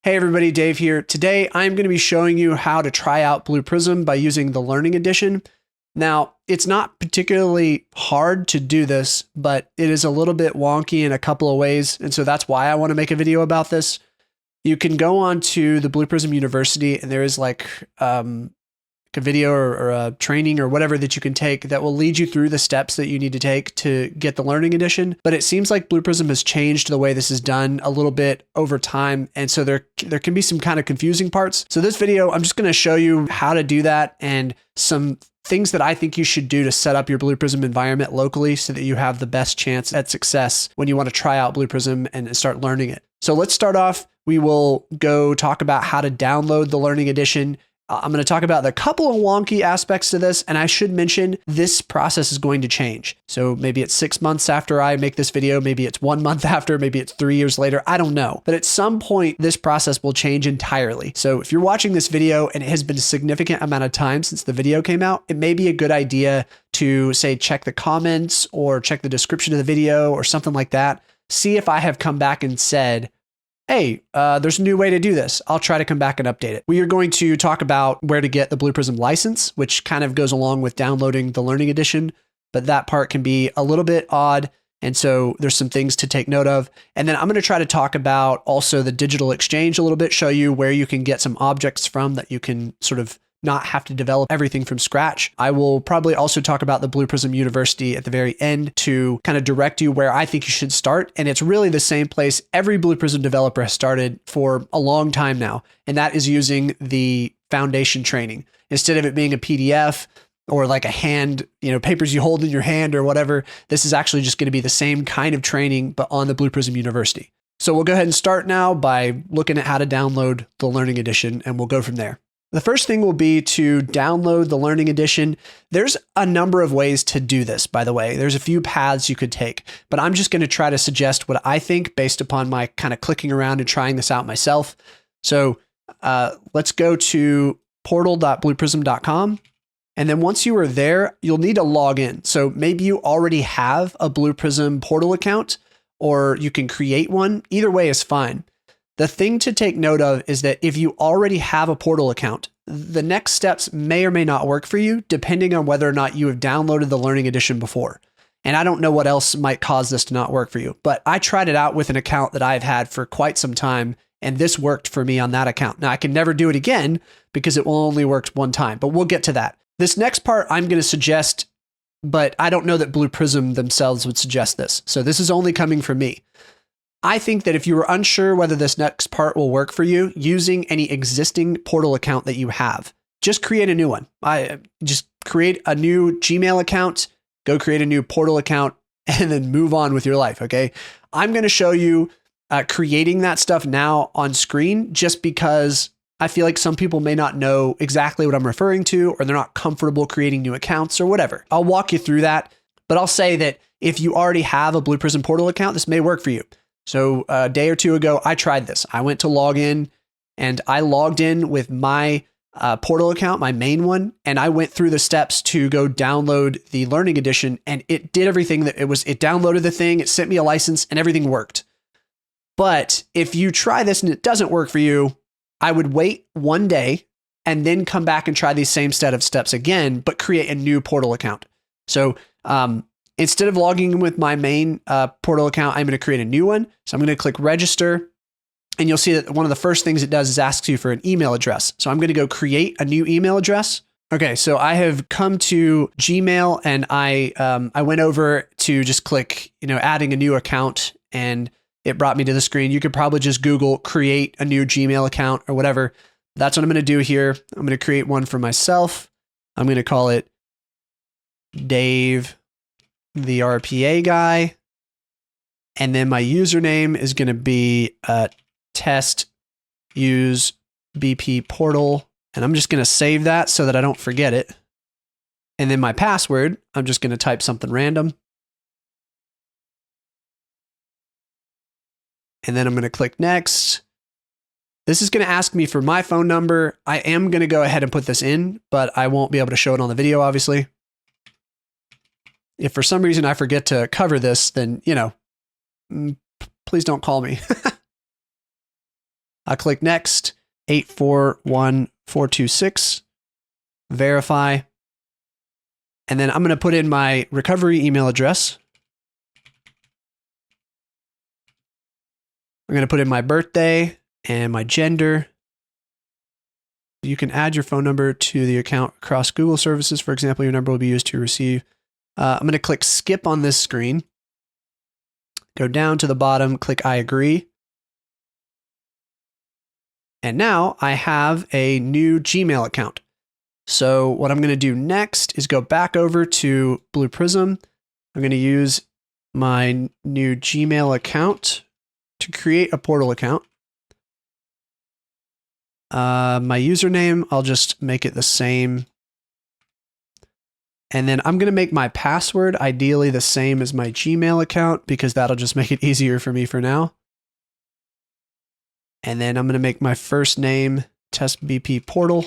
Hey everybody, Dave here. Today I'm going to be showing you how to try out Blue Prism by using the Learning Edition. Now, it's not particularly hard to do this, but it is a little bit wonky in a couple of ways, and so that's why I want to make a video about this. You can go on to the Blue Prism University, and there is like a video or a training or whatever that you can take that will lead you through the steps that you need to take to get the Learning Edition. But it seems like Blue Prism has changed the way this is done a little bit over time. And so there can be some kind of confusing parts. So this video, I'm just going to show you how to do that and some things that I think you should do to set up your Blue Prism environment locally so that you have the best chance at success when you want to try out Blue Prism and start learning it. So let's start off. We will go talk about how to download the Learning Edition. I'm going to talk about the couple of wonky aspects to this, and I should mention this process is going to change. So maybe it's 6 months after I make this video, maybe it's 1 month after, maybe it's 3 years later, I don't know. But at some point, this process will change entirely. So if you're watching this video and it has been a significant amount of time since the video came out, it may be a good idea to say check the comments or check the description of the video or something like that. See if I have come back and said, hey, there's a new way to do this. I'll try to come back and update it. We are going to talk about where to get the Blue Prism license, which kind of goes along with downloading the Learning Edition, but that part can be a little bit odd. And so there's some things to take note of. And then I'm going to try to talk about also the digital exchange a little bit, show you where you can get some objects from that you can sort of not have to develop everything from scratch. I will probably also talk about the Blue Prism University at the very end to kind of direct you where I think you should start. And it's really the same place every Blue Prism developer has started for a long time now. And that is using the foundation training. Instead of it being a PDF or like a hand, papers you hold in your hand or whatever, this is actually just going to be the same kind of training, but on the Blue Prism University. So we'll go ahead and start now by looking at how to download the Learning Edition, and we'll go from there. The first thing will be to download the Learning Edition. There's a number of ways to do this, by the way. There's a few paths you could take, but I'm just going to try to suggest what I think based upon my kind of clicking around and trying this out myself. So let's go to portal.blueprism.com. And then once you are there, you'll need to log in. So maybe you already have a Blue Prism portal account, or you can create one. Either way is fine. The thing to take note of is that if you already have a portal account, the next steps may or may not work for you, depending on whether or not you have downloaded the Learning Edition before. And I don't know what else might cause this to not work for you, but I tried it out with an account that I've had for quite some time, and this worked for me on that account. Now I can never do it again because it will only work one time, but we'll get to that. This next part I'm going to suggest, but I don't know that Blue Prism themselves would suggest this. So this is only coming from me. I think that if you are unsure whether this next part will work for you, using any existing portal account that you have, just create a new one. Just create a new Gmail account, go create a new portal account, and then move on with your life, okay? I'm going to show you creating that stuff now on screen just because I feel like some people may not know exactly what I'm referring to, or they're not comfortable creating new accounts or whatever. I'll walk you through that, but I'll say that if you already have a Blue Prism portal account, this may work for you. So a day or two ago, I tried this. I went to log in and I logged in with my portal account, my main one, and I went through the steps to go download the Learning Edition, and it did everything that it downloaded the thing, it sent me a license, and everything worked. But if you try this and it doesn't work for you, I would wait 1 day and then come back and try these same set of steps again, but create a new portal account. So instead of logging in with my main portal account, I'm going to create a new one. So I'm going to click register, and you'll see that one of the first things it does is asks you for an email address. So I'm going to go create a new email address. Okay, so I have come to Gmail, and I went over to just click, adding a new account, and it brought me to the screen. You could probably just Google create a new Gmail account or whatever. That's what I'm going to do here. I'm going to create one for myself. I'm going to call it Dave, the RPA guy. And then my username is going to be test use BP portal. And I'm just going to save that so that I don't forget it. And then my password, I'm just going to type something random. And then I'm going to click next. This is going to ask me for my phone number. I am going to go ahead and put this in, but I won't be able to show it on the video, obviously. If for some reason I forget to cover this, then, please don't call me. I'll click next, 841426, verify. And then I'm going to put in my recovery email address. I'm going to put in my birthday and my gender. You can add your phone number to the account across Google services. For example, your number will be used to receive. I'm going to click skip on this screen. Go down to the bottom, click I agree. And now I have a new Gmail account. So what I'm going to do next is go back over to Blue Prism. I'm going to use my new Gmail account to create a portal account. My username, I'll just make it the same. And then I'm going to make my password ideally the same as my Gmail account because that'll just make it easier for me for now. And then I'm going to make my first name Test BP Portal.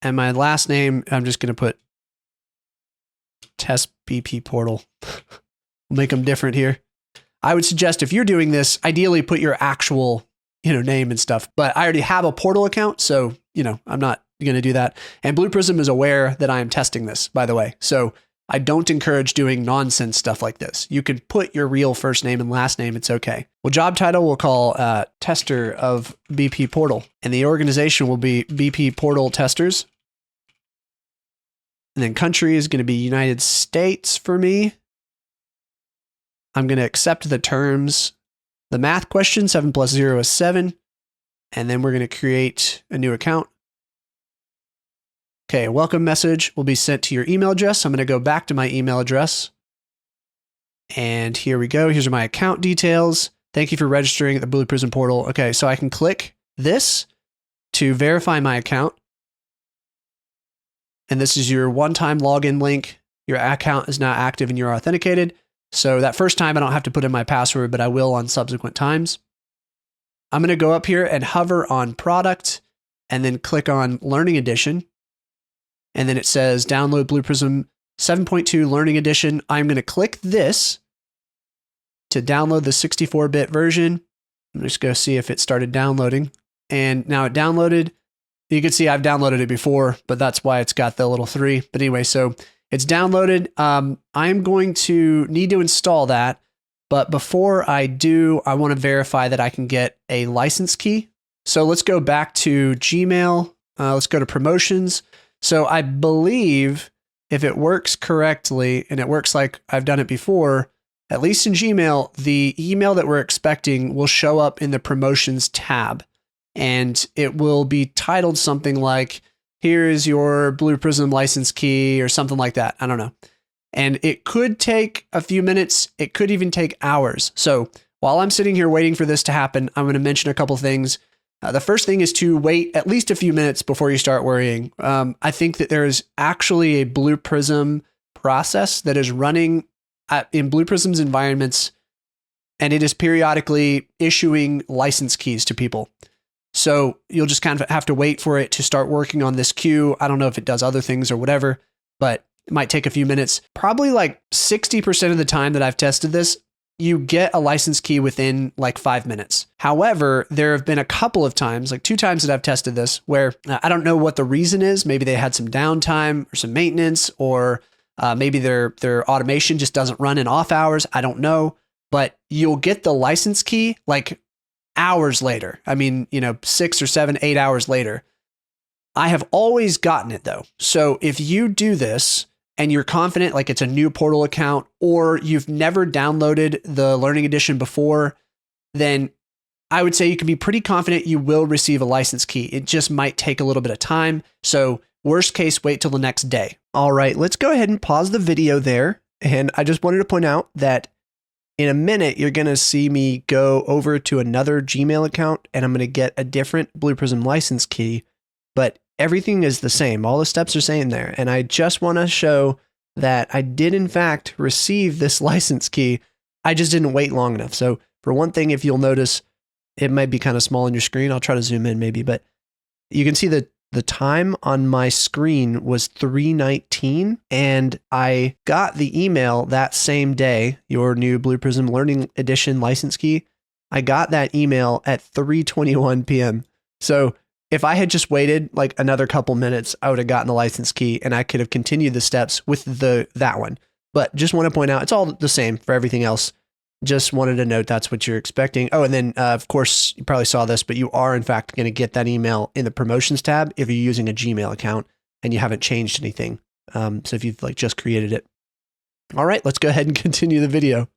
And my last name, I'm just going to put Test BP Portal. We'll make them different here. I would suggest if you're doing this, ideally put your actual, name and stuff. But I already have a portal account, so, I'm not going to do that. And Blue Prism is aware that I am testing this, by the way. So I don't encourage doing nonsense stuff like this. You can put your real first name and last name. It's okay. Well, job title we'll call Tester of BP Portal. And the organization will be BP Portal Testers. And then country is going to be United States for me. I'm going to accept the terms. The math question, 7 plus 0 is 7. And then we're going to create a new account. Okay, a welcome message will be sent to your email address. I'm going to go back to my email address. And here we go. Here's my account details. Thank you for registering at the Blue Prism portal. Okay, so I can click this to verify my account. And this is your one-time login link. Your account is now active and you're authenticated. So that first time I don't have to put in my password, but I will on subsequent times. I'm going to go up here and hover on product and then click on Learning Edition. And then it says download Blue Prism 7.2 Learning Edition. I'm going to click this to download the 64-bit version. I'm just going to see if it started downloading. And now it downloaded. You can see I've downloaded it before, but that's why it's got the little 3. But anyway, so it's downloaded. I'm going to need to install that. But before I do, I want to verify that I can get a license key. So let's go back to Gmail. Let's go to promotions. So I believe if it works correctly, and it works like I've done it before, at least in Gmail, the email that we're expecting will show up in the promotions tab. And it will be titled something like, here's your Blue Prism license key or something like that. I don't know. And it could take a few minutes. It could even take hours. So while I'm sitting here waiting for this to happen, I'm going to mention a couple things. The first thing is to wait at least a few minutes before you start worrying. I think that there is actually a Blue Prism process that is running in Blue Prism's environments, and it is periodically issuing license keys to people. So you'll just kind of have to wait for it to start working on this queue. I don't know if it does other things or whatever, but it might take a few minutes. Probably like 60% of the time that I've tested this, you get a license key within like 5 minutes. However, there have been a couple of times, like 2 times that I've tested this, where I don't know what the reason is. Maybe they had some downtime or some maintenance, or maybe their automation just doesn't run in off hours. I don't know, but you'll get the license key like hours later. I mean, 6 or 7, 8 hours later. I have always gotten it though. So if you do this and you're confident like it's a new portal account, or you've never downloaded the Learning Edition before, then I would say you can be pretty confident you will receive a license key. It just might take a little bit of time. So worst case, wait till the next day. All right, let's go ahead and pause the video there. And I just wanted to point out that in a minute, you're going to see me go over to another Gmail account and I'm going to get a different Blue Prism license key, but everything is the same. All the steps are same there. And I just want to show that I did in fact receive this license key. I just didn't wait long enough. So for one thing, if you'll notice, it might be kind of small on your screen. I'll try to zoom in maybe, but you can see that the time on my screen was 3:19, and I got the email that same day, your new Blue Prism Learning Edition license key, I got that email at 3:21 p.m. So if I had just waited like another couple minutes, I would have gotten the license key and I could have continued the steps with that one. But just want to point out, it's all the same for everything else. Just wanted to note that's what you're expecting. Oh, and then of course, you probably saw this, but you are in fact going to get that email in the promotions tab if you're using a Gmail account and you haven't changed anything. So if you've like just created it. All right, let's go ahead and continue the video.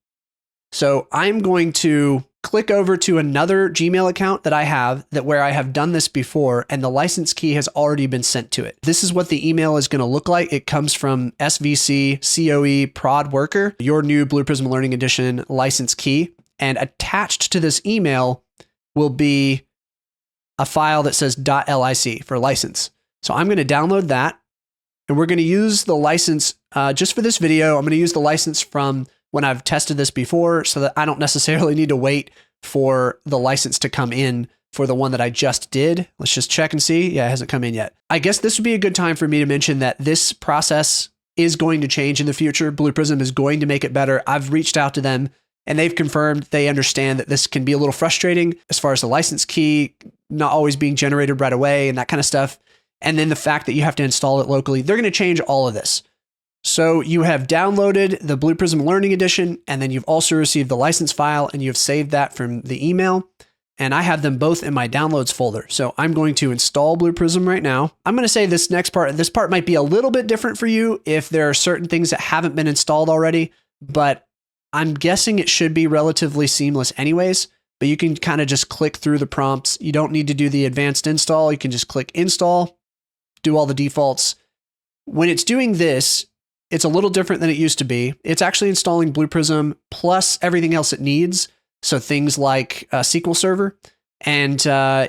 So I'm going to click over to another Gmail account that I have where I have done this before and the license key has already been sent to it. This is what the email is going to look like. It comes from SVC COE Prod Worker, your new Blue Prism Learning Edition license key. And attached to this email will be a file that says .lic for license. So I'm going to download that and we're going to use the license just for this video. I'm going to use the license from when I've tested this before so that I don't necessarily need to wait for the license to come in for the one that I just did. Let's just check and see. Yeah, it hasn't come in yet. I guess this would be a good time for me to mention that this process is going to change in the future. Blue Prism is going to make it better. I've reached out to them and they've confirmed they understand that this can be a little frustrating as far as the license key not always being generated right away and that kind of stuff. And then the fact that you have to install it locally, they're going to change all of this. So you have downloaded the Blue Prism Learning Edition, and then you've also received the license file and you've saved that from the email. And I have them both in my downloads folder. So I'm going to install Blue Prism right now. I'm going to say this part might be a little bit different for you if there are certain things that haven't been installed already, but I'm guessing it should be relatively seamless anyways, but you can kind of just click through the prompts. You don't need to do the advanced install. You can just click install, do all the defaults. When it's doing this, it's a little different than it used to be. It's actually installing Blue Prism plus everything else it needs. So things like SQL Server, and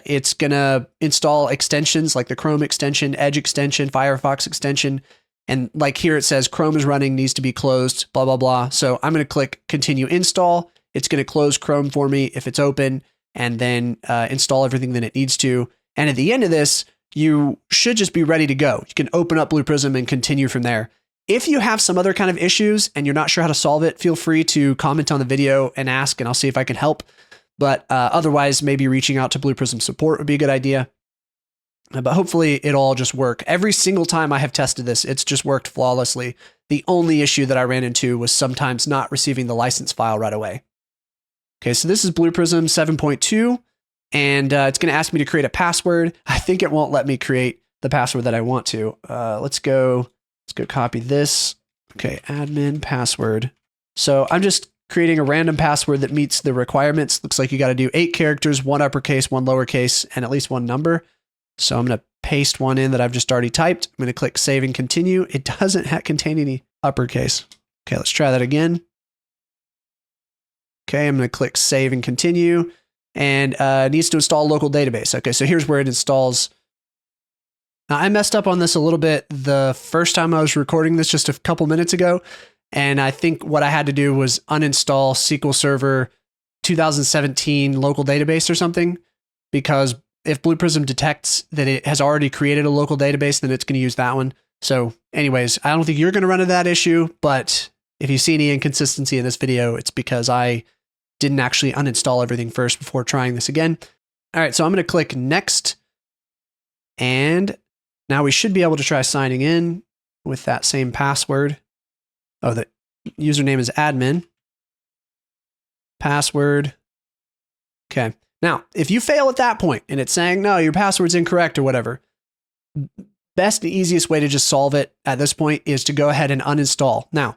it's going to install extensions like the Chrome extension, Edge extension, Firefox extension. And like here it says Chrome is running, needs to be closed, blah, blah, blah. So I'm going to click continue install. It's going to close Chrome for me if it's open and then install everything that it needs to. And at the end of this, you should just be ready to go. You can open up Blue Prism and continue from there. If you have some other kind of issues and you're not sure how to solve it, feel free to comment on the video and ask, and I'll see if I can help. But otherwise, maybe reaching out to Blue Prism support would be a good idea. But hopefully it'll all just work. Every single time I have tested this, it's just worked flawlessly. The only issue that I ran into was sometimes not receiving the license file right away. Okay, so this is Blue Prism 7.2, and it's going to ask me to create a password. I think it won't let me create the password that I want to. Let's go copy this. Okay, admin password. So I'm just creating a random password that meets the requirements. Looks like you got to do 8 characters, 1 uppercase, 1 lowercase, and at least 1 number. So I'm going to paste one in that I've just already typed. I'm going to click save and continue. It doesn't contain any uppercase. Okay, let's try that again. Okay, I'm going to click save and continue, and it needs to install local database. Okay, so here's where it installs. Now, I messed up on this a little bit the first time I was recording this just a couple minutes ago, and I think what I had to do was uninstall SQL Server 2017 local database or something, because if Blue Prism detects that it has already created a local database, then it's going to use that one. So anyways, I don't think you're going to run into that issue, but if you see any inconsistency in this video, it's because I didn't actually uninstall everything first before trying this again. All right, so I'm going to click next, and now we should be able to try signing in with that same password. Oh, the username is admin. Password. Okay. Now, if you fail at that point and it's saying, no, your password's incorrect or whatever, best and easiest way to just solve it at this point is to go ahead and uninstall. Now,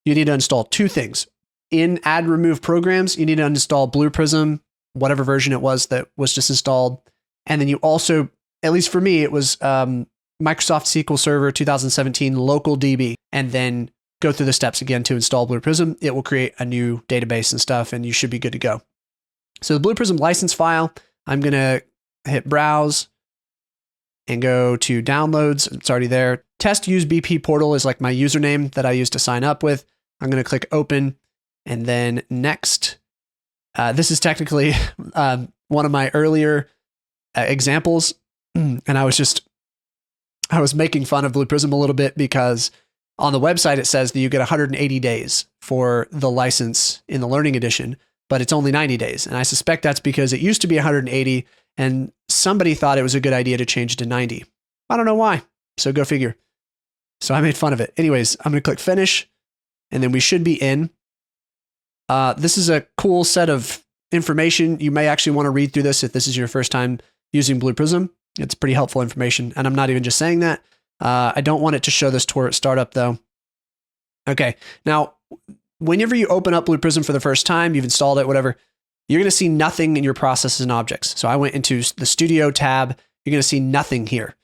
you need to install 2 things. In add remove programs, you need to uninstall Blue Prism, whatever version it was that was just installed. And then you also, at least for me, it was Microsoft SQL Server 2017 local DB, and then go through the steps again to install Blue Prism. It will create a new database and stuff, and you should be good to go. So the Blue Prism license file, I'm going to hit browse and go to downloads. It's already there. Test use BP portal is like my username that I use to sign up with. I'm going to click open and then next. This is technically one of my earlier examples. And I was making fun of Blue Prism a little bit because on the website, it says that you get 180 days for the license in the Learning Edition. but it's only 90 days. And I suspect that's because it used to be 180 and somebody thought it was a good idea to change it to 90. I don't know why. So go figure. So I made fun of it. Anyways, I'm going to click finish and then we should be in. This is a cool set of information. You may actually want to read through this if this is your first time using Blue Prism. It's pretty helpful information. And I'm not even just saying that. I don't want it to show this tour at startup though. Okay. Now, whenever you open up Blue Prism for the first time, you've installed it, whatever, you're going to see nothing in your processes and objects. So I went into the Studio tab. You're going to see nothing here.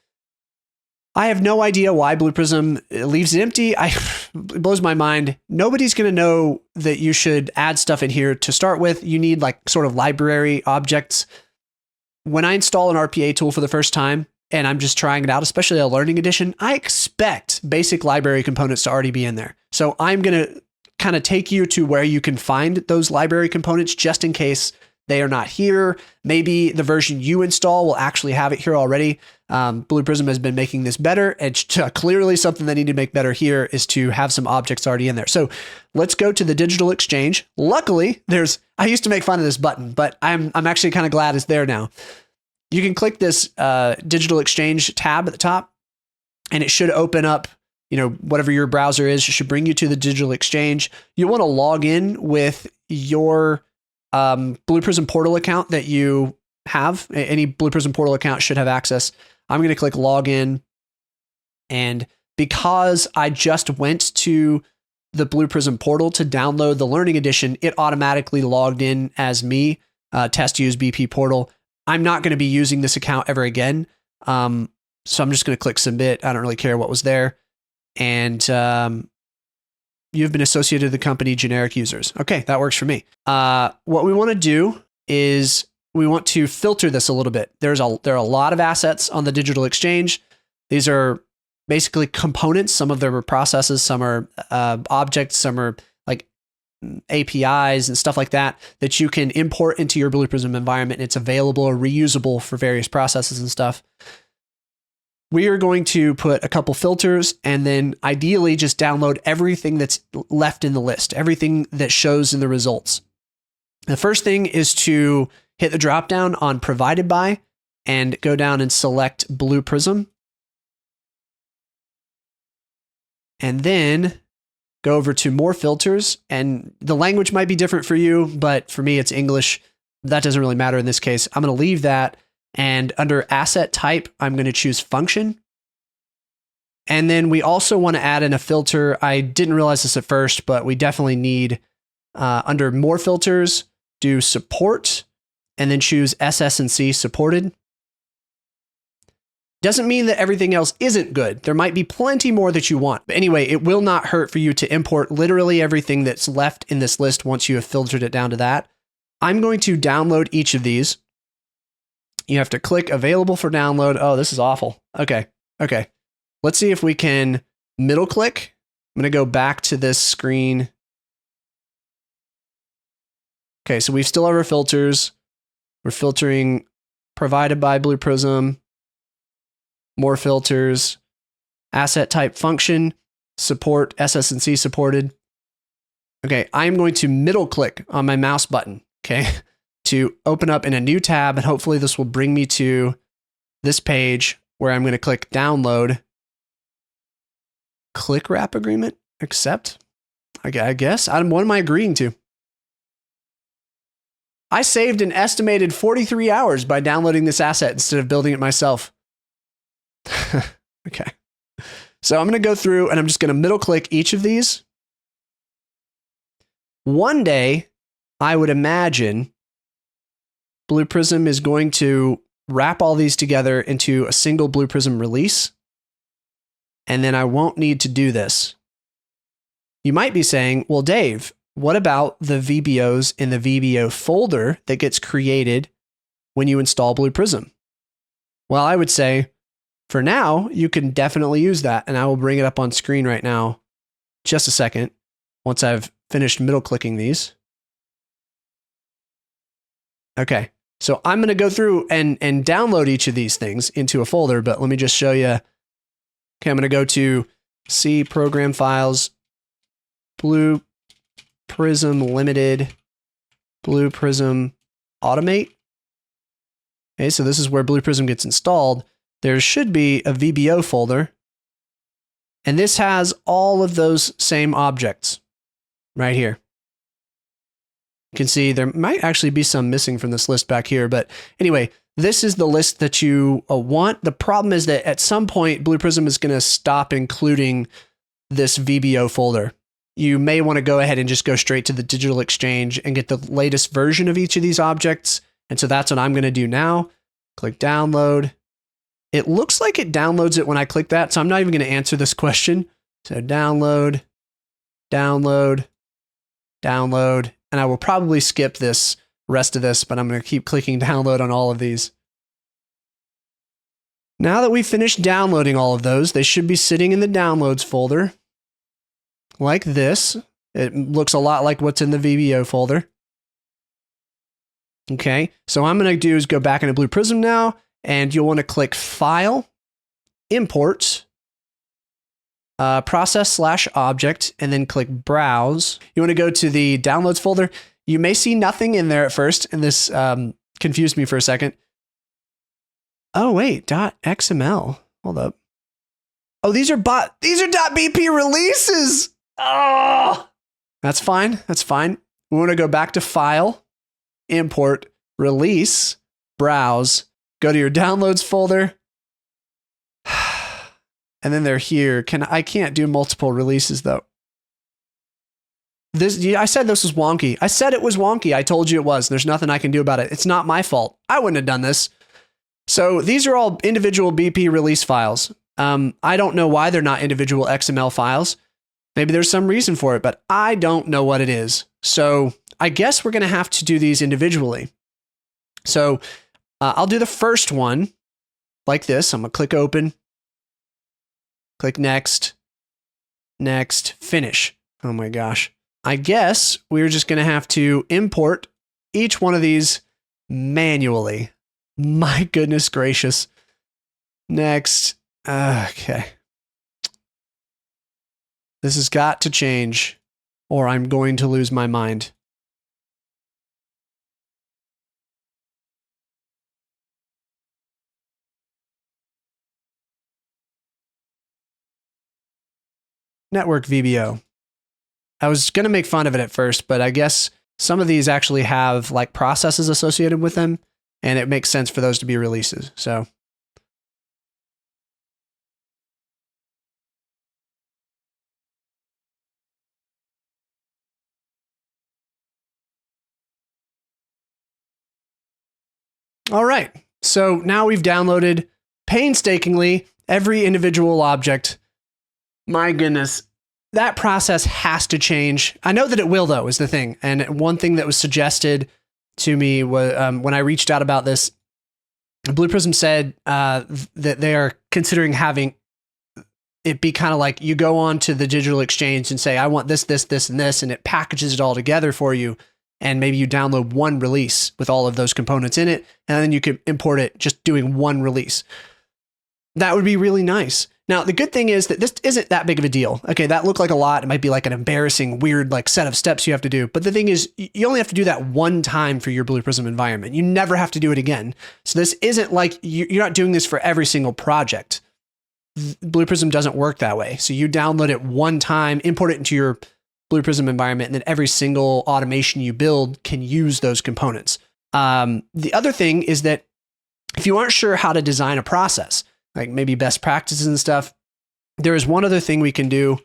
I have no idea why Blue Prism leaves it empty. It blows my mind. Nobody's going to know that you should add stuff in here to start with. You need like sort of library objects. When I install an RPA tool for the first time and I'm just trying it out, especially a learning edition, I expect basic library components to already be in there. So I'm going to kind of take you to where you can find those library components just in case they are not here. Maybe the version you install will actually have it here already. Blue Prism has been making this better. And clearly something they need to make better here is to have some objects already in there. So let's go to the digital exchange. Luckily, I used to make fun of this button, but I'm actually kind of glad it's there now. You can click this digital exchange tab at the top and it should open up, whatever your browser is. It should bring you to the digital exchange. You want to log in with your Blue Prism portal account that you have. Any Blue Prism portal account should have access. I'm going to click login. And because I just went to the Blue Prism portal to download the Learning Edition, it automatically logged in as me, test use BP portal. I'm not going to be using this account ever again. So I'm just going to click submit. I don't really care what was there. And you've been associated with the company generic users. Okay, that works for me. What we want to do is we want to filter this a little bit. There are a lot of assets on the digital exchange. These are basically components. Some of them are processes, some are objects, some are like APIs and stuff like that you can import into your Blue Prism environment. It's available or reusable for various processes and stuff. We are going to put a couple filters and then ideally just download everything that's left in the list, everything that shows in the results. The first thing is to hit the drop down on provided by and go down and select Blue Prism. And then go over to more filters, and the language might be different for you, but for me it's English. That doesn't really matter in this case. I'm going to leave that. And under asset type, I'm going to choose function. And then we also want to add in a filter. I didn't realize this at first, but we definitely need under more filters, do support, and then choose SS&C supported. Doesn't mean that everything else isn't good. There might be plenty more that you want. But anyway, it will not hurt for you to import literally everything that's left in this list once you have filtered it down to that. I'm going to download each of these. You have to click available for download. Oh, this is awful. Okay. Let's see if we can middle click. I'm going to go back to this screen. Okay, so we still have our filters. We're filtering provided by Blue Prism, more filters, asset type function, support, SS&C supported. Okay, I'm going to middle click on my mouse button, okay, to open up in a new tab, and hopefully this will bring me to this page where I'm going to click download, click wrap agreement, accept. I guess. What am I agreeing to? I saved an estimated 43 hours by downloading this asset instead of building it myself. Okay. So I'm going to go through and I'm just going to middle click each of these. One day, I would imagine Blue Prism is going to wrap all these together into a single Blue Prism release. And then I won't need to do this. You might be saying, well, Dave, what about the VBOs in the VBO folder that gets created when you install Blue Prism? Well, I would say, for now, you can definitely use that. And I will bring it up on screen right now. Just a second. Once I've finished middle clicking these. Okay. So I'm going to go through and download each of these things into a folder, but let me just show you. Okay, I'm going to go to C program files, Blue Prism Limited Blue Prism automate. Okay, so this is where Blue Prism gets installed. There should be a VBO folder. And this has all of those same objects right here. You can see there might actually be some missing from this list back here. But anyway, this is the list that you want. The problem is that at some point, Blue Prism is going to stop including this VBO folder. You may want to go ahead and just go straight to the digital exchange and get the latest version of each of these objects. And so that's what I'm going to do now. Click download. It looks like it downloads it when I click that, so I'm not even going to answer this question. So download, download, download, and I will probably skip this rest of this, but I'm going to keep clicking download on all of these. Now that we've finished downloading all of those, they should be sitting in the downloads folder like this. It looks a lot like what's in the VBO folder. Okay, so what I'm going to do is go back into Blue Prism now, and you'll want to click File, Import, Process/Object, and then click Browse. You want to go to the Downloads folder. You may see nothing in there at first, and this confused me for a second. Oh wait, .xml. Hold up. Oh, these are .bp releases. Oh, that's fine. That's fine. We want to go back to File, Import, Release, Browse. Go to your Downloads folder. And then they're here. I can't do multiple releases though. I said this was wonky. I said it was wonky. I told you it was. There's nothing I can do about it. It's not my fault. I wouldn't have done this. So these are all individual BP release files. I don't know why they're not individual XML files. Maybe there's some reason for it, but I don't know what it is. So I guess we're going to have to do these individually. So I'll do the first one like this. I'm going to click open, click next, next, finish. Oh my gosh. I guess we're just going to have to import each one of these manually. My goodness gracious. Next. Okay. This has got to change or I'm going to lose my mind. Network VBO. I was going to make fun of it at first, but I guess some of these actually have like processes associated with them, and it makes sense for those to be releases. So all right. So now we've downloaded painstakingly every individual object. My goodness. That process has to change. I know that it will, though, is the thing. And one thing that was suggested to me was when I reached out about this, Blue Prism said that they are considering having it be kind of like you go on to the digital exchange and say, I want this, this, this, and this, and it packages it all together for you. And maybe you download one release with all of those components in it, and then you can import it just doing one release. That would be really nice. Now, the good thing is that this isn't that big of a deal. Okay, that looked like a lot. It might be like an embarrassing, weird like set of steps you have to do. But the thing is, you only have to do that one time for your Blue Prism environment. You never have to do it again. So this isn't like you're not doing this for every single project. Blue Prism doesn't work that way. So you download it one time, import it into your Blue Prism environment, and then every single automation you build can use those components. The other thing is that if you aren't sure how to design a process, like maybe best practices and stuff, there is one other thing we can do.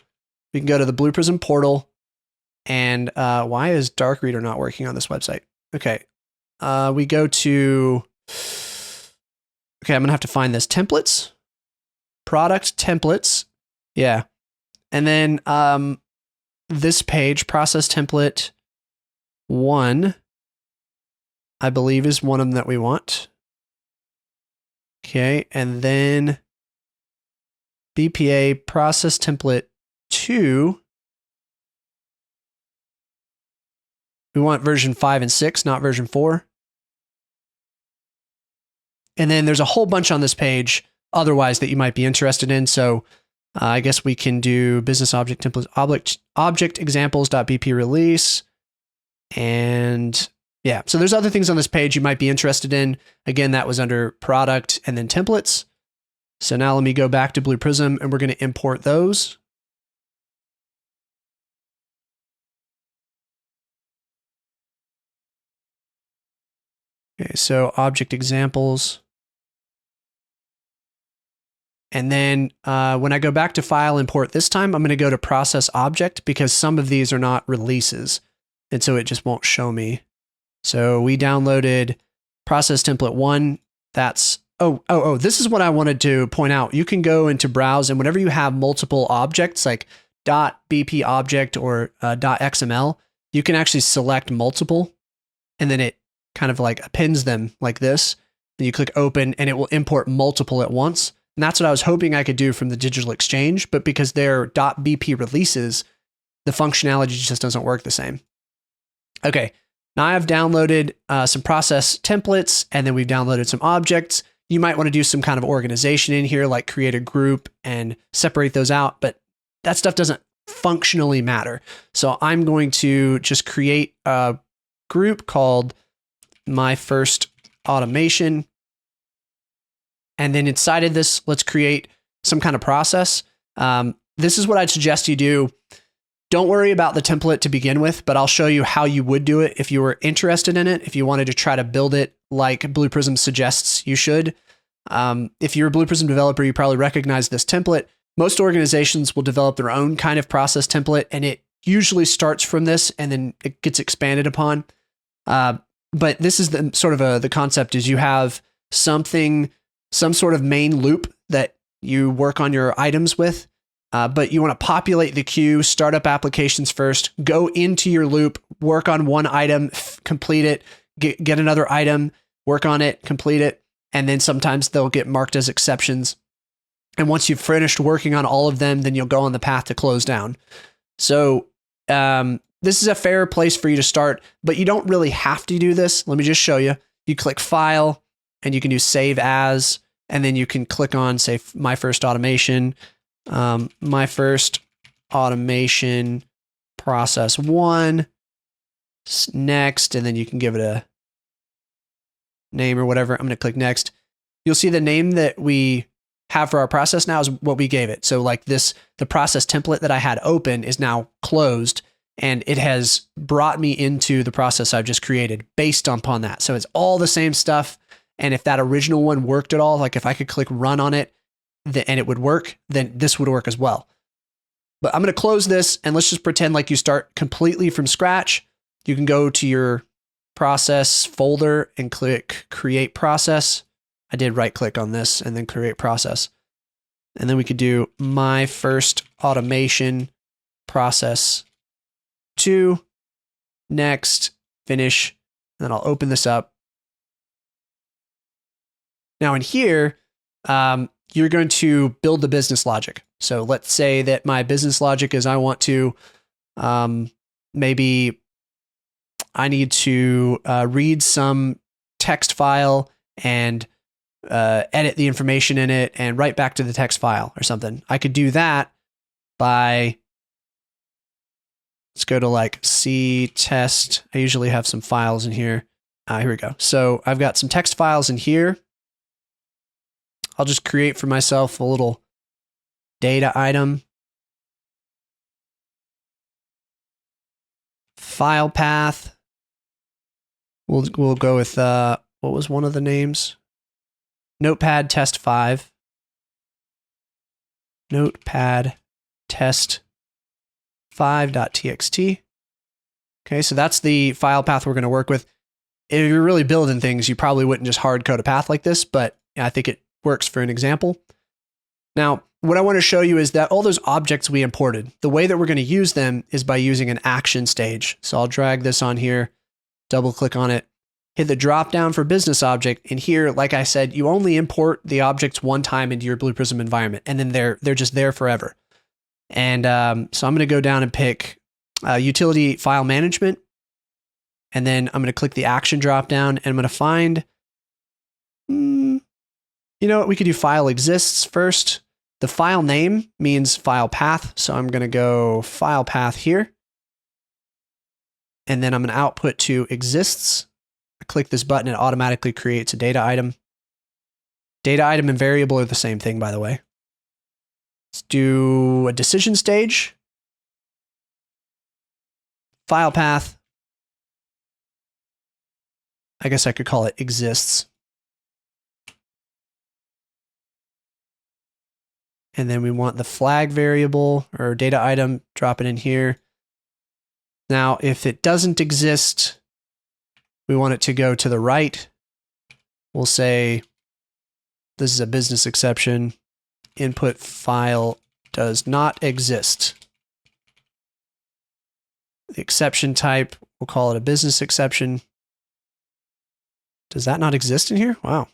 We can go to the Blue Prism portal, and why is Dark Reader not working on this website? Okay, we go to, okay, I'm gonna have to find this templates, product templates. Yeah. And then this page, process template 1, I believe is one of them that we want. Okay, and then BPA process template 2. We want version 5 and 6, not version 4. And then there's a whole bunch on this page otherwise that you might be interested in. So I guess we can do business object templates, object examples.bp release. And Yeah, so there's other things on this page you might be interested in. Again, that was under product and then templates. So now let me go back to Blue Prism and we're going to import those. Okay, so object examples. And then when I go back to file import this time, I'm going to go to process object because some of these are not releases. And so it just won't show me. So we downloaded process template 1. That's, this is what I wanted to point out. You can go into browse and whenever you have multiple objects like .bp object or .xml, you can actually select multiple and then it kind of like appends them like this. Then you click open and it will import multiple at once. And that's what I was hoping I could do from the Digital Exchange, but because they're .bp releases, the functionality just doesn't work the same. Okay, now I've downloaded some process templates and then we've downloaded some objects. You might want to do some kind of organization in here, like create a group and separate those out, but that stuff doesn't functionally matter. So I'm going to just create a group called My First Automation. And then inside of this, let's create some kind of process. This is what I'd suggest you do. Don't worry about the template to begin with, but I'll show you how you would do it if you were interested in it, if you wanted to try to build it like Blue Prism suggests you should. If you're a Blue Prism developer, you probably recognize this template. Most organizations will develop their own kind of process template, and it usually starts from this and then it gets expanded upon. But this is the sort of the concept is you have some sort of main loop that you work on your items with, but you want to populate the queue, start up applications first, go into your loop, work on one item, complete it, get another item, work on it, complete it, and then sometimes they'll get marked as exceptions. And once you've finished working on all of them, then you'll go on the path to close down. So this is a fair place for you to start, but you don't really have to do this. Let me just show you. You click File, and you can do Save As, and then you can click on, say, My First Automation, My First Automation Process 1, Next, and then you can give it a name or whatever. I'm going to click Next. You'll see the name that we have for our process now is what we gave it. So like this, the process template that I had open is now closed, and it has brought me into the process I've just created based upon that. So it's all the same stuff. And if that original one worked at all, like if I could click run on it and it would work, then this would work as well. But I'm going to close this and let's just pretend like you start completely from scratch. You can go to your process folder and click create process. I did right click on this and then create process. And then we could do My First Automation Process 2, Next, Finish. And then I'll open this up. Now in here, you're going to build the business logic. So let's say that my business logic is I want to, maybe I need to read some text file and edit the information in it and write back to the text file or something. I could do that by, let's go to like C test. I usually have some files in here. Here we go. So I've got some text files in here. I'll just create for myself a little data item. File path. We'll go with, what was one of the names? Notepad test 5. Notepad test 5.txt. Okay, so that's the file path we're going to work with. If you're really building things, you probably wouldn't just hard code a path like this, but I think it works for an example. Now, what I want to show you is that all those objects we imported, the way that we're going to use them is by using an action stage. So I'll drag this on here, double click on it, hit the drop down for business object. And here, like I said, you only import the objects one time into your Blue Prism environment, and then they're just there forever. And so I'm going to go down and pick utility file management. And then I'm going to click the action drop down and I'm going to find, you know what, we could do file exists first. The file name means file path. So I'm going to go file path here. And then I'm going to output to exists. click this button, it automatically creates a data item. Data item and variable are the same thing, by the way. Let's do a decision stage. File path. I guess I could call it exists. And then we want the flag variable or data item, drop it in here. Now, if it doesn't exist, we want it to go to the right. We'll say this is a business exception. Input file does not exist. The exception type, we'll call it a business exception. Does that not exist in here? Wow.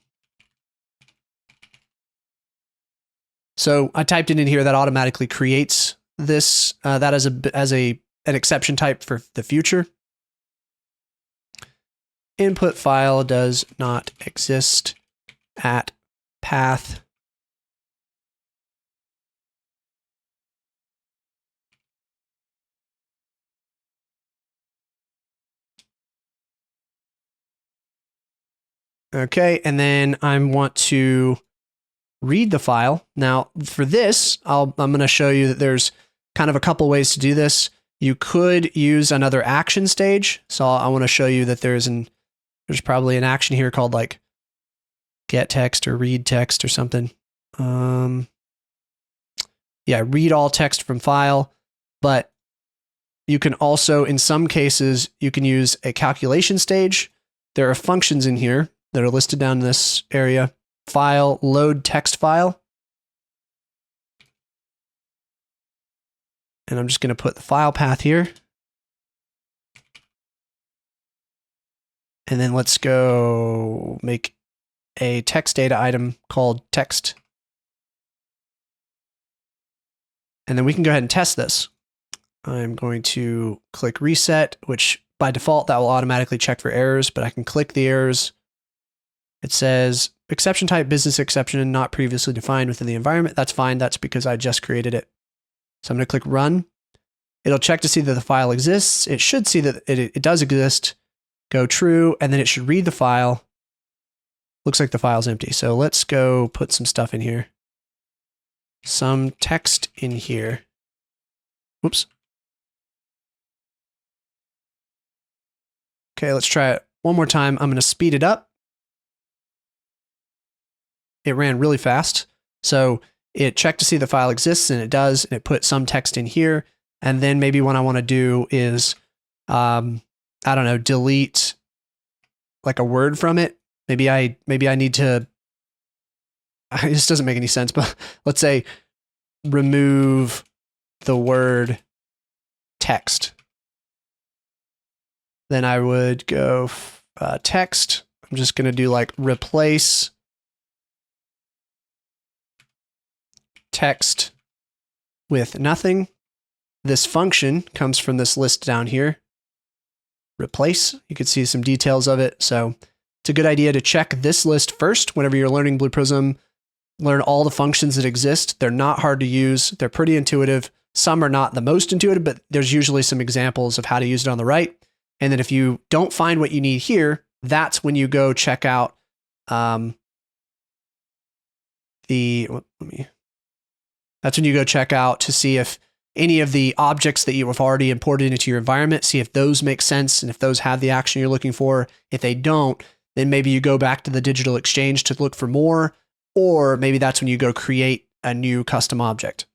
So I typed it in here, that automatically creates this, that as an exception type for the future. Input file does not exist at path. Okay, and then I want to read the file. Now, for this, I'm going to show you that there's kind of a couple ways to do this. You could use another action stage. So I want to show you that there's probably an action here called like get text or read text or something. Yeah, read all text from file. But you can also, in some cases, you can use a calculation stage. There are functions in here that are listed down in this area. File, load text file. And I'm just going to put the file path here. And then let's go make a text data item called text. And then we can go ahead and test this. I'm going to click reset, which by default, that will automatically check for errors, but I can click the errors. It says exception type business exception not previously defined within the environment. That's fine. That's because I just created it. So I'm going to click run. It'll check to see that the file exists. It should see that it does exist. Go true, and then it should read the file. Looks like the file's empty. So let's go put some stuff in here. Some text in here. Whoops. Okay, let's try it one more time. I'm going to speed it up. It ran really fast. So it checked to see the file exists, and it does, and it put some text in here. And then maybe what I want to do is, I don't know, delete like a word from it. Maybe I need to, this doesn't make any sense, but let's say remove the word text. Then I would go text. I'm just going to do like replace text with nothing. This function comes from this list down here. Replace. You can see some details of it. So it's a good idea to check this list first whenever you're learning Blue Prism. Learn all the functions that exist. They're not hard to use. They're pretty intuitive. Some are not the most intuitive, but there's usually some examples of how to use it on the right. And then if you don't find what you need here, that's when you go check out that's when you go check out to see if any of the objects that you have already imported into your environment, see if those make sense and if those have the action you're looking for. If they don't, then maybe you go back to the digital exchange to look for more, or maybe that's when you go create a new custom object.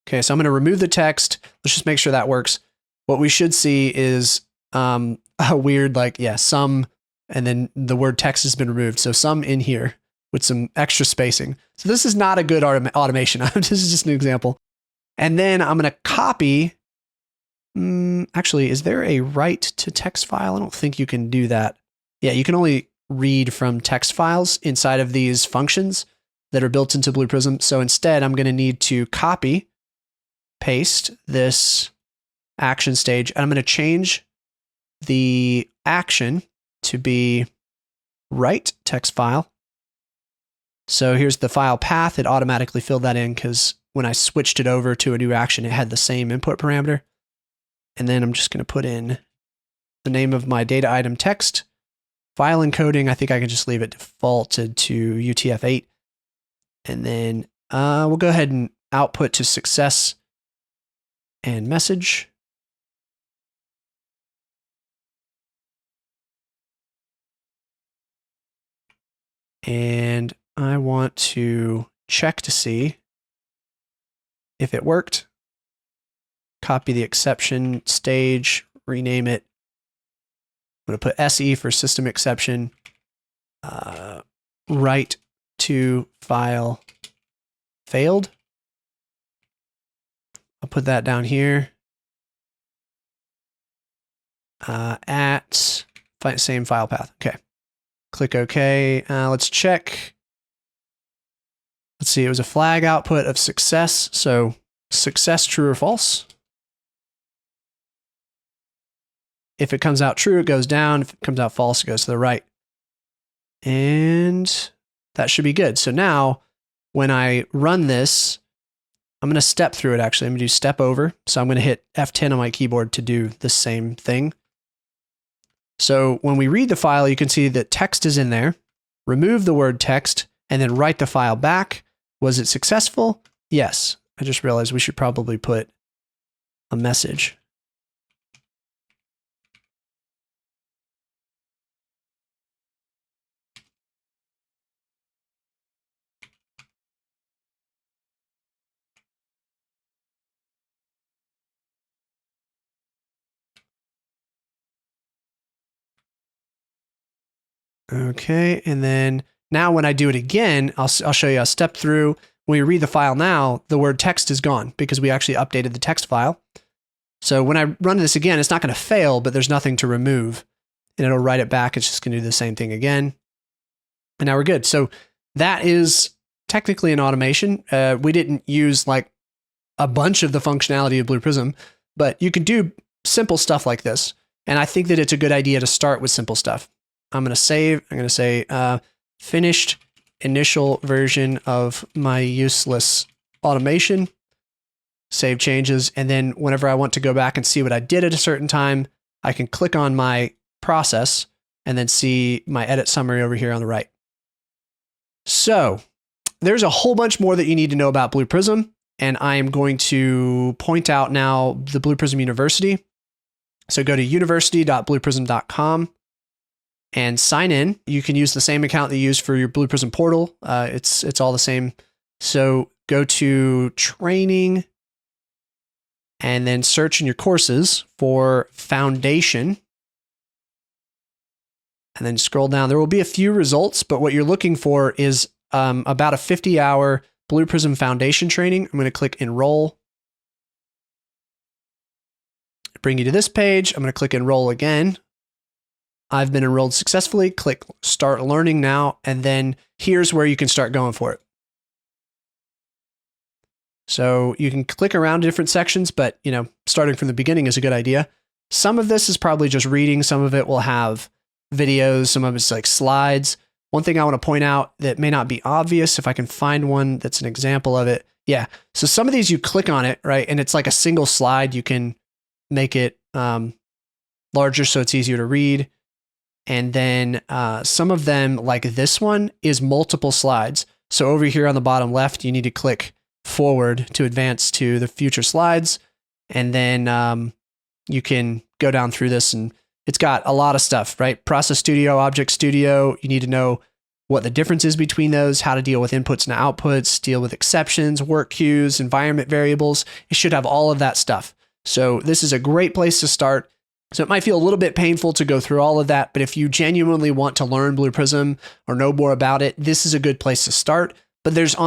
Okay, so I'm going to remove the text. Let's just make sure that works. What we should see is a weird, some, and then the word text has been removed. So some in here with some extra spacing. So this is not a good automation. This is just an example. And then I'm going to copy. Actually, is there a write to text file? I don't think you can do that. Yeah, you can only read from text files inside of these functions that are built into Blue Prism. So instead, I'm going to need to copy, paste this action stage, and I'm going to change the action to be write text file. So here's the file path. It automatically filled that in because when I switched it over to a new action, it had the same input parameter. And then I'm just going to put in the name of my data item text. File encoding, I think I can just leave it defaulted to UTF-8. And then we'll go ahead and output to success and message. And I want to check to see if it worked. Copy the exception stage, rename it. I'm going to put SE for system exception. Write to file failed. I'll put that down here. At same file path. Okay. Click OK. Let's check. Let's see. It was a flag output of success. So success, true or false. If it comes out true, it goes down. If it comes out false, it goes to the right. And that should be good. So now when I run this, I'm going to step through it actually. I'm going to do step over. So I'm going to hit F10 on my keyboard to do the same thing. So when we read the file, you can see that text is in there. Remove the word text and then write the file back. Was it successful? Yes. I just realized we should probably put a message. Okay, and then now when I do it again, I'll show you a step through. When we read the file now, the word text is gone because we actually updated the text file. So when I run this again, it's not going to fail, but there's nothing to remove. And it'll write it back. It's just going to do the same thing again. And now we're good. So that is technically an automation. We didn't use like a bunch of the functionality of Blue Prism, but you can do simple stuff like this. And I think that it's a good idea to start with simple stuff. I'm going to save. I'm going to say finished initial version of my useless automation. Save changes. And then whenever I want to go back and see what I did at a certain time, I can click on my process and then see my edit summary over here on the right. So there's a whole bunch more that you need to know about Blue Prism. And I am going to point out now the Blue Prism University. So go to university.blueprism.com. and sign in. You can use the same account that you use for your Blue Prism portal. It's all the same. So go to training and then search in your courses for foundation. And then scroll down. There will be a few results, but what you're looking for is about a 50-hour Blue Prism foundation training. I'm going to click enroll. Bring you to this page. I'm going to click enroll again. I've been enrolled successfully. Click start learning now. And then here's where you can start going for it. So you can click around different sections, but starting from the beginning is a good idea. Some of this is probably just reading. Some of it will have videos. Some of it's like slides. One thing I want to point out that may not be obvious, if I can find one that's an example of it. Yeah. So some of these you click on it, right? And it's like a single slide. You can make it larger so it's easier to read. And then some of them, like this one, is multiple slides. So over here on the bottom left, you need to click forward to advance to the future slides. And then you can go down through this and it's got a lot of stuff, right? Process Studio, Object Studio. You need to know what the difference is between those, how to deal with inputs and outputs, deal with exceptions, work queues, environment variables. It should have all of that stuff. So this is a great place to start. So it might feel a little bit painful to go through all of that, but if you genuinely want to learn Blue Prism or know more about it, this is a good place to start. But there's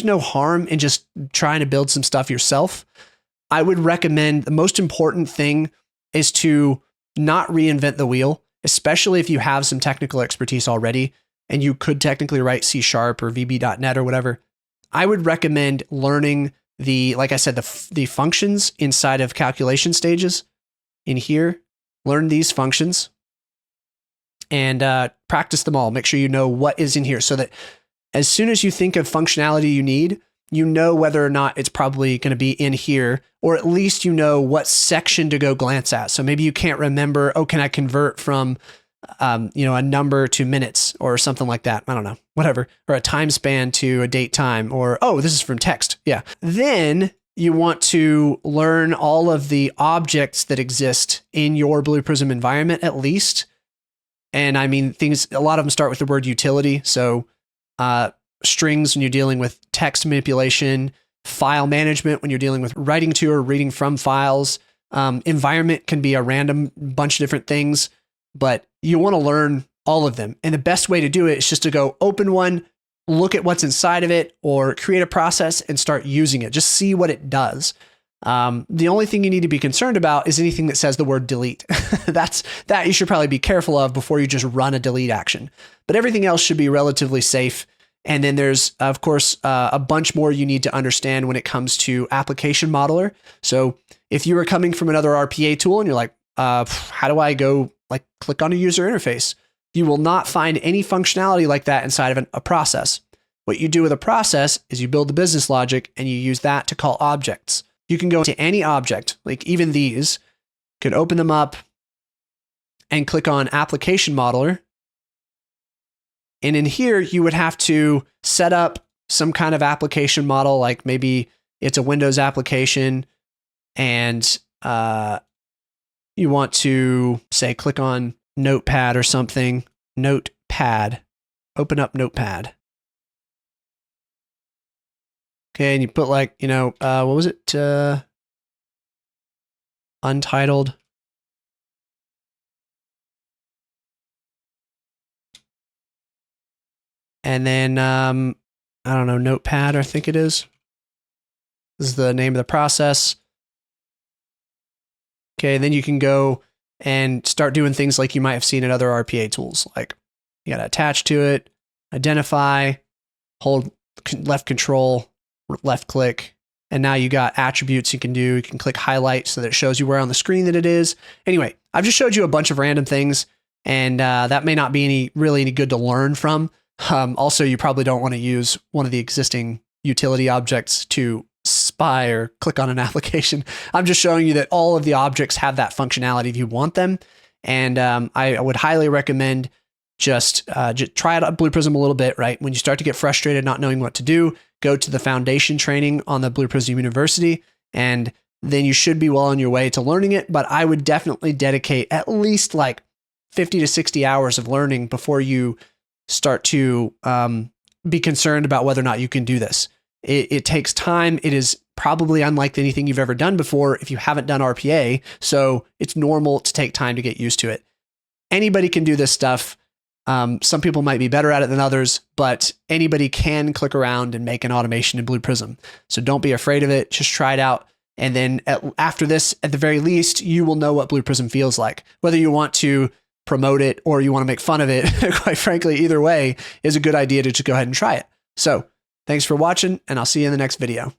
no harm in just trying to build some stuff yourself. I would recommend the most important thing is to not reinvent the wheel, especially if you have some technical expertise already and you could technically write C# or VB.NET or whatever. I would recommend learning like I said, the functions inside of calculation stages in here. Learn these functions and practice them all. Make sure you know what is in here so that as soon as you think of functionality you need, you know whether or not it's probably going to be in here, or at least you know what section to go glance at. So maybe you can't remember, oh, can I convert from, a number to minutes or something like that? I don't know, whatever, or a time span to a date time, or, oh, this is from text. Yeah. Then you want to learn all of the objects that exist in your Blue Prism environment, at least. And I mean, a lot of them start with the word utility. So strings when you're dealing with text manipulation, file management when you're dealing with writing to or reading from files. Environment can be a random bunch of different things, but you want to learn all of them. And the best way to do it is just to go open one, look at what's inside of it, or create a process and start using it. Just see what it does. The only thing you need to be concerned about is anything that says the word delete. That you should probably be careful of before you just run a delete action. But everything else should be relatively safe. And then there's, of course, a bunch more you need to understand when it comes to application modeler. So if you are coming from another RPA tool and you're like, how do I go click on a user interface? You will not find any functionality like that inside of a process. What you do with a process is you build the business logic and you use that to call objects. You can go to any object, like even these, you can open them up and click on application modeler. And in here, you would have to set up some kind of application model, like maybe it's a Windows application, and you want to say, click on Notepad or something. Notepad. Open up Notepad. Okay, and you put what was it? Untitled. And then, I don't know, Notepad, I think it is. This is the name of the process. Okay, then you can go and start doing things like you might have seen in other RPA tools. Like you got to attach to it, identify, hold left control, left click, and now you got attributes you can do. You can click highlight so that it shows you where on the screen that it is. Anyway, I've just showed you a bunch of random things, and that may not be really any good to learn from. Also, you probably don't want to use one of the existing utility objects to spy or click on an application. I'm just showing you that all of the objects have that functionality if you want them. And I would highly recommend just try out Blue Prism a little bit, right? When you start to get frustrated not knowing what to do, go to the foundation training on the Blue Prism University, and then you should be well on your way to learning it. But I would definitely dedicate at least 50 to 60 hours of learning before you start to be concerned about whether or not you can do this. It takes time. It is probably unlike anything you've ever done before if you haven't done RPA. So it's normal to take time to get used to it. Anybody can do this stuff. Some people might be better at it than others, but anybody can click around and make an automation in Blue Prism. So don't be afraid of it. Just try it out. And then after this, at the very least, you will know what Blue Prism feels like. Whether you want to promote it or you want to make fun of it, quite frankly, either way is a good idea to just go ahead and try it. So thanks for watching, and I'll see you in the next video.